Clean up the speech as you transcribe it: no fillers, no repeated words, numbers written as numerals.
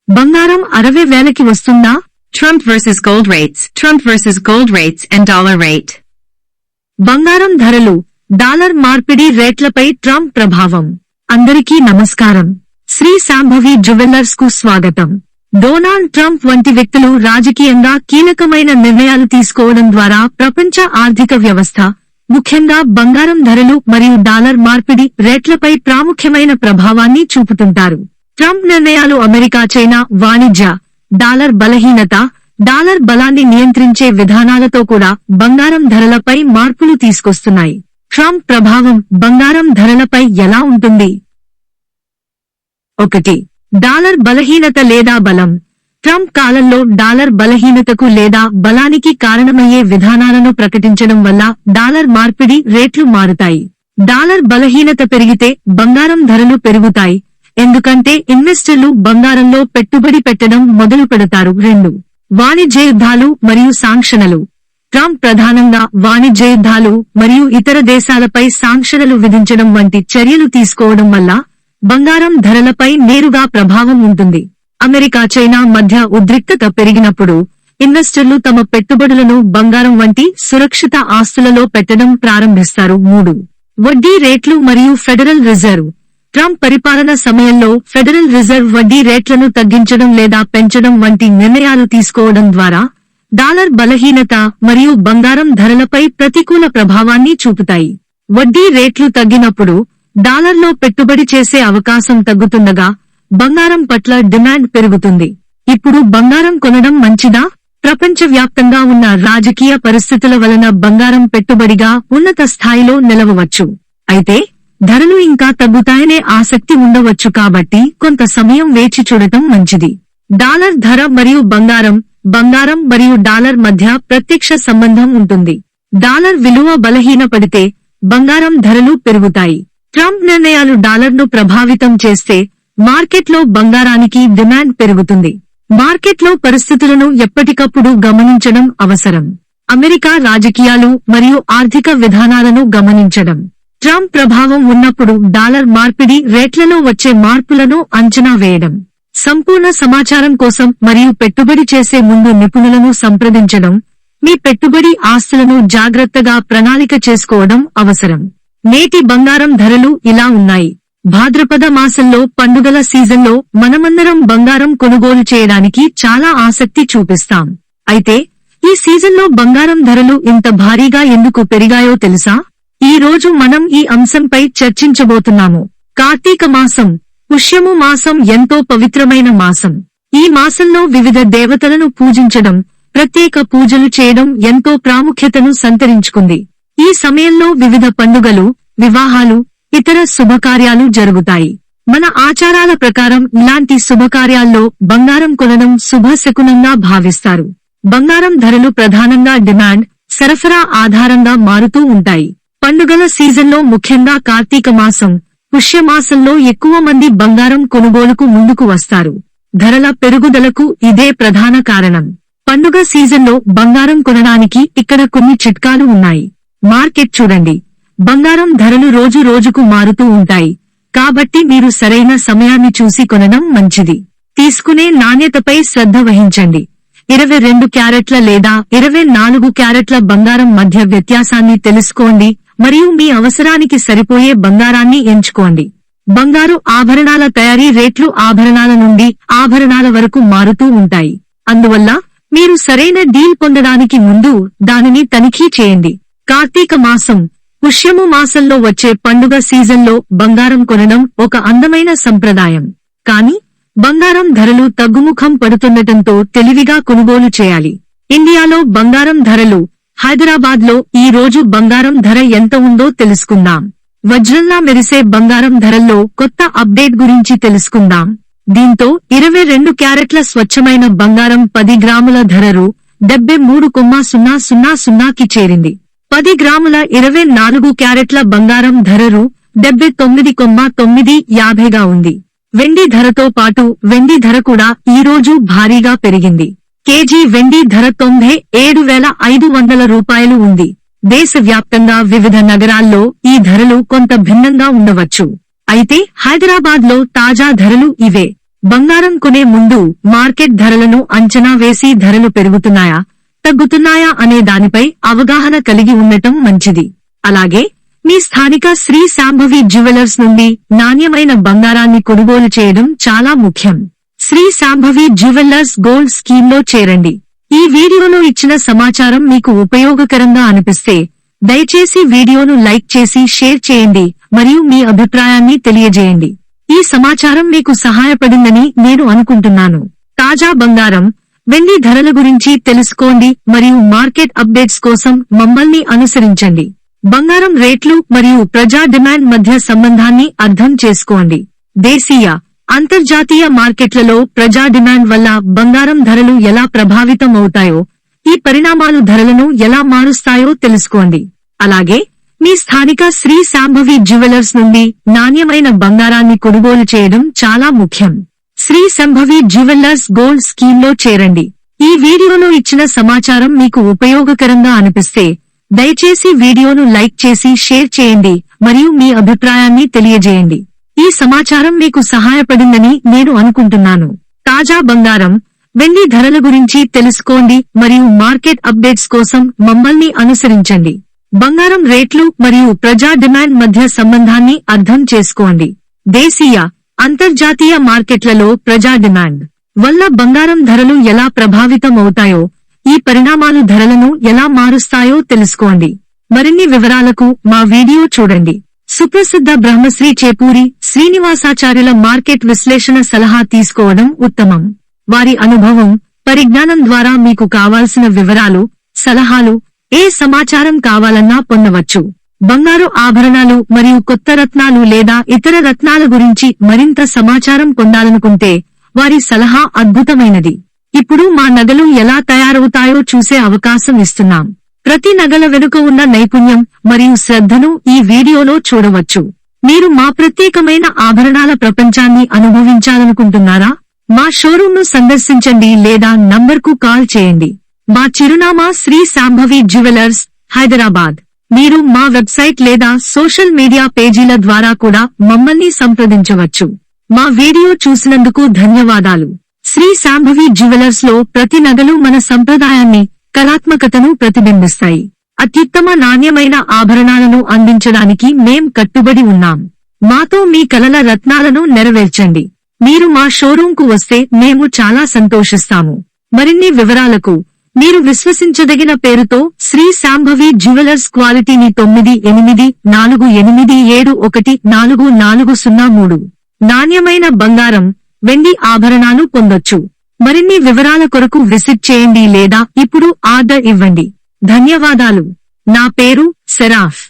బంగారం 60,000కి వస్తుందా? Trump vs. gold rates. Trump vs. gold rates and dollar rate. బంగారం ధరలు, డాలర్ మార్పిడి రేట్లపై ట్రంప్ ప్రభావం. అందరికీ నమస్కారం. శ్రీ శాంభవి జ్యువెల్లర్స్ కు స్వాగతం. డొనాల్డ్ ట్రంప్ వంటి వ్యక్తులు రాజకీయంగా కీలకమైన నిర్ణయాలు తీసుకోవడం ద్వారా ప్రపంచ ఆర్థిక వ్యవస్థ, ముఖ్యంగా బంగారం ధరలు మరియు డాలర్ మార్పిడి రేట్లపై ప్రాముఖ్యమైన ప్రభావాన్ని చూపుతుంటారు. ట్రంప్ నిర్ణయాలు అమెరికా చైనా వాణిజ్య, డాలర్ బలహీనత, డాలర్ బలాన్ని నియంత్రించే విధానాలతో కూడా బంగారం ధరలపై మార్పులు తీసుకొస్తున్నాయి. ట్రంప్ ప్రభావం బంగారం ధరలపై ఎలా ఉంటుంది? 1. డాలర్ బలహీనత లేదా బలం. ట్రంప్ కాలంలో డాలర్ బలహీనతకు లేదా బలానికి కారణమయ్యే విధానాలను ప్రకటించడం వల్ల డాలర్ మార్పిడి రేట్లు మారుతాయి. డాలర్ బలహీనత పెరిగితే బంగారం ధరలు పెరుగుతాయి, ఎందుకంటే ఇన్వెస్టర్లు బంగారంలో పెట్టుబడి పెట్టడం మొదలు పెడతారు. 2. వాణిజ్య యుద్ధాలు మరియు సాంక్షనలు. ట్రంప్ ప్రధానంగా వాణిజ్య యుద్ధాలు మరియు ఇతర దేశాలపై సాంక్షనలు విధించడం వంటి చర్యలు తీసుకోవడం వల్ల బంగారం ధరలపై నేరుగా ప్రభావం ఉంటుంది. అమెరికా చైనా మధ్య ఉద్రిక్తత పెరిగినప్పుడు ఇన్వెస్టర్లు తమ పెట్టుబడులను బంగారం వంటి సురక్షిత ఆస్తులలో పెట్టడం ప్రారంభిస్తారు. 3. వడ్డీ రేట్లు మరియు ఫెడరల్ రిజర్వ్. ట్రంప్ పరిపాలన సమయంలో ఫెడరల్ రిజర్వ్ వడ్డీ రేట్లను తగ్గించడం లేదా పెంచడం వంటి నిర్ణయాలు తీసుకోవడం ద్వారా డాలర్ బలహీనత మరియు బంగారం ధరలపై ప్రతికూల ప్రభావాన్ని చూపుతాయి. వడ్డీ రేట్లు తగ్గినప్పుడు డాలర్లో పెట్టుబడి చేసే అవకాశం తగ్గుతుండగా బంగారం పట్ల డిమాండ్ పెరుగుతుంది. ఇప్పుడు బంగారం కొనడం మంచిదా? ప్రపంచవ్యాప్తంగా ఉన్న రాజకీయ పరిస్థితుల వలన బంగారం పెట్టుబడిగా ఉన్నత స్థాయిలో నిలవవచ్చు. అయితే ధరలు ఇంకా తగ్గుతాయనే ఆసక్తి ఉండవచ్చు, కాబట్టి కొంత సమయం వేచి చూడటం మంచిది. డాలర్ ధర మరియు బంగారం. బంగారం మరియు డాలర్ మధ్య ప్రత్యక్ష సంబంధం ఉంటుంది. డాలర్ విలువ బలహీనపడితే బంగారం ధరలు పెరుగుతాయి. ట్రంప్ నిర్ణయాలు డాలర్ను ప్రభావితం చేస్తే మార్కెట్లో బంగారానికి డిమాండ్ పెరుగుతుంది. మార్కెట్లో పరిస్థితులను ఎప్పటికప్పుడు గమనించడం అవసరం. అమెరికా రాజకీయాలు మరియు ఆర్థిక విధానాలను గమనించడం. ట్రంప్ ప్రభావం ఉన్నప్పుడు డాలర్ మార్పిడి రేట్లలో వచ్చే మార్పులను అంచనా వేయడం. సంపూర్ణ సమాచారం కోసం మరియు పెట్టుబడి చేసే ముందు నిపుణులను సంప్రదించడం. మీ పెట్టుబడి ఆస్తులను జాగ్రత్తగా ప్రణాళిక చేసుకోవడం అవసరం. నేటి బంగారం ధరలు ఇలా ఉన్నాయి. భాద్రపద మాసంలో పండుగల సీజన్లో మనమందరం బంగారం కొనుగోలు చేయడానికి చాలా ఆసక్తి చూపిస్తాం. అయితే ఈ సీజన్లో బంగారం ధరలు ఇంత భారీగా ఎందుకు పెరిగాయో తెలుసా? ఈ రోజు మనం ఈ అంశంపై చర్చించబోతున్నాము. కార్తీక మాసం, పుష్యము మాసం ఎంతో పవిత్రమైన మాసం. ఈ మాసంలో వివిధ దేవతలను పూజించడం, ప్రత్యేక పూజలు చేయడం ఎంతో ప్రాముఖ్యతను సంతరించుకుంది. ఈ సమయంలో వివిధ పండుగలు, వివాహాలు, ఇతర శుభకార్యాలు జరుగుతాయి. మన ఆచారాల ప్రకారం ఇలాంటి శుభకార్యాల్లో బంగారం కొనడం శుభశకునంగా భావిస్తారు. బంగారం ధరలు ప్రధానంగా డిమాండ్, సరఫరా ఆధారంగా మారుతూ ఉంటాయి. పండుగల సీజన్లో ముఖ్యంగా కార్తీక మాసం, పుష్యమాసంలో ఎక్కువ మంది బంగారం కొనుగోలుకు ముందుకు వస్తారు. ధరల పెరుగుదలకు ఇదే ప్రధాన కారణం. పండుగ సీజన్లో బంగారం కొనడానికి ఇక్కడ కొన్ని చిట్కాలు ఉన్నాయి. మార్కెట్ చూడండి. బంగారం ధరలు రోజు రోజుకు మారుతూ ఉంటాయి, కాబట్టి మీరు సరైన సమయాన్ని చూసి కొనడం మంచిది. తీసుకునే నాణ్యతపై శ్రద్ధ వహించండి. 22 క్యారెట్ల లేదా 24 క్యారెట్ల బంగారం మధ్య వ్యత్యాసాన్ని తెలుసుకోండి మరియు మీ అవసరానికి సరిపోయే బంగారాన్ని ఎంచుకోండి. బంగారు ఆభరణాల తయారీ రేట్లు ఆభరణాల నుండి ఆభరణాల వరకు మారుతూ ఉంటాయి. అందువల్ల మీరు సరైన డీల్ పొందడానికి ముందు దానిని తనిఖీ చేయండి. కార్తీక మాసం, పుష్యము మాసంలో వచ్చే పండుగ సీజన్లో బంగారం కొనడం ఒక అందమైన సంప్రదాయం. కానీ బంగారం ధరలు తగ్గుముఖం పడుతుండటంతో తెలివిగా కొనుగోలు చేయాలి. ఇండియాలో బంగారం ధరలు. హైదరాబాద్లో ఈ రోజు బంగారం ధర ఎంత ఉందో తెలుసుకుందాం. వజ్రంలా మెరిసే బంగారం ధరల్లో కొత్త అప్డేట్ గురించి తెలుసుకుందాం. దీంతో 22 క్యారెట్ల స్వచ్ఛమైన బంగారం 10 గ్రాముల ధర రూ. 73,000కి చేరింది. 10 గ్రాముల 24 క్యారెట్ల బంగారం ధర రూ. 79,950గా ఉంది. వెండి ధరతో పాటు వెండి ధర కూడా ఈ రోజు భారీగా పెరిగింది. కేజీ వెండి ధర 97,500 రూపాయలు ఉంది. దేశవ్యాప్తంగా వివిధ నగరాల్లో ఈ ధరలు కొంత భిన్నంగా ఉండవచ్చు. అయితే హైదరాబాద్ లో తాజా ధరలు ఇవే. బంగారం కొనే ముందు మార్కెట్ ధరలను అంచనా వేసి ధరలు పెరుగుతున్నాయా, తగ్గుతున్నాయా అనే దానిపై అవగాహన కలిగి ఉండటం మంచిది. అలాగే మీ స్థానిక శ్రీ శాంభవి జ్యువెలర్స్ నుండి నాణ్యమైన బంగారాన్ని కొనుగోలు చేయడం చాలా ముఖ్యం. Shri Shambhavi jewellers gold scheme లో చేరండి. ఈ వీడియోలో ఇచ్చిన సమాచారం మీకు ఉపయోగకరంగా అనిపిస్తే దయచేసి వీడియోను లైక్ చేసి షేర్ చేయండి మరియు మీ అభిప్రాయాన్ని తెలియజేయండి. ఈ సమాచారం మీకు సహాయపడిందని నేను అనుకుంటున్నాను. తాజా బంగారం, వెండి ధరల గురించి తెలుసుకోండి మరియు మార్కెట్ అప్డేట్స్ కోసం మమ్మల్ని అనుసరించండి. బంగారం రేట్లు మరియు ప్రజా డిమాండ్ మధ్య సంబంధాన్ని అర్థం చేసుకోండి. దేశీయ, అంతర్జాతీయ మార్కెట్లలో ప్రజా డిమాండ్ వల్ల బంగారం ధరలు ఎలా ప్రభావితం అవుతాయో, ఈ పరిణామాలు ధరలను ఎలా మారుస్తాయో తెలుసుకోండి. అలాగే మీ స్థానిక శ్రీ శాంభవి జ్యువెలర్స్ నుండి నాణ్యమైన బంగారాన్ని కొనుగోలు చేయడం చాలా ముఖ్యం. Shri Shambhavi jewellers gold scheme లో చేరండి. ఈ వీడియోలో ఇచ్చిన సమాచారం మీకు ఉపయోగకరంగా అనిపిస్తే దయచేసి వీడియోను లైక్ చేసి షేర్ చేయండి మరియు మీ అభిప్రాయాన్ని తెలియజేయండి. ఈ సమాచారం మీకు సహాయపడిందని నేను అనుకుంటున్నాను. తాజా బంగారం, వెండి ధరల గురించి తెలుసుకోండి మరియు మార్కెట్ అప్డేట్స్ కోసం మమ్మల్ని అనుసరించండి. బంగారం రేట్లు మరియు ప్రజా డిమాండ్ మధ్య సంబంధాన్ని అర్థం చేసుకోండి. దేశీయ, అంతర్జాతీయ మార్కెట్లలో ప్రజా డిమాండ్ వల్ల బంగారం ధరలు ఎలా ప్రభావితం అవుతాయో, ఈ పరిణామాలు ధరలను ఎలా మారుస్తాయో తెలుసుకోండి. మరిన్ని వివరాలకు మా వీడియో చూడండి. సుప్రసిద్ధ బ్రహ్మశ్రీ చేపూరి శ్రీనివాసాచార్యుల మార్కెట్ విశ్లేషణ సలహా తీసుకోవడం ఉత్తమం. వారి అనుభవం, పరిజ్ఞానం ద్వారా మీకు కావాల్సిన వివరాలు, సలహాలు, ఏ సమాచారం కావాలన్నా పొందవచ్చు. బంగారు ఆభరణాలు మరియు కొత్త రత్నాలు లేదా ఇతర రత్నాల గురించి మరింత సమాచారం పొందాలనుకుంటే వారి సలహా అద్భుతమైనది. ఇప్పుడు మా నగలు ఎలా తయారవుతాయో చూసే అవకాశం ఇస్తున్నాం. ప్రతి నగల వెనుక ఉన్న నైపుణ్యం మరియు శ్రద్ధను ఈ వీడియోలో చూడవచ్చు. మీరు మా ప్రత్యేకమైన ఆభరణాల ప్రపంచాన్ని అనుభవించాలనుకుంటున్నారా? మా షోరూంను సందర్శించండి లేదా నంబర్కు కాల్ చేయండి. మా చిరునామా శ్రీ శాంభవి జ్యువెలర్స్, హైదరాబాద్. మీరు మా వెబ్సైట్ లేదా సోషల్ మీడియా పేజీల ద్వారా కూడా మమ్మల్ని సంప్రదించవచ్చు. మా వీడియో చూసినందుకు ధన్యవాదాలు. శ్రీ శాంభవి జ్యువెలర్స్ లో ప్రతి నగలు మన సంప్రదాయాన్ని, కళాత్మకతను ప్రతిబింబిస్తాయి. అత్యుత్తమ నాణ్యమైన ఆభరణాలను అందించడానికి మేం కట్టుబడి ఉన్నాం. మాతో మీ కలల రత్నాలను నెరవేర్చండి. మీరు మా షోరూంకు వస్తే మేము చాలా సంతోషిస్తాము. మరిన్ని వివరాలకు మీరు విశ్వసించదగిన పేరుతో శ్రీ శాంభవి జ్యువెలర్స్ క్వాలిటీని 9848714403 నాణ్యమైన బంగారం, వెండి ఆభరణాలు పొందొచ్చు. మరిన్ని వివరాల కొరకు విజిట్ చేయండి లేదా ఇప్పుడు ఆర్డర్ ఇవ్వండి. ధన్యవాదాలు. నా పేరు సెరాఫ్.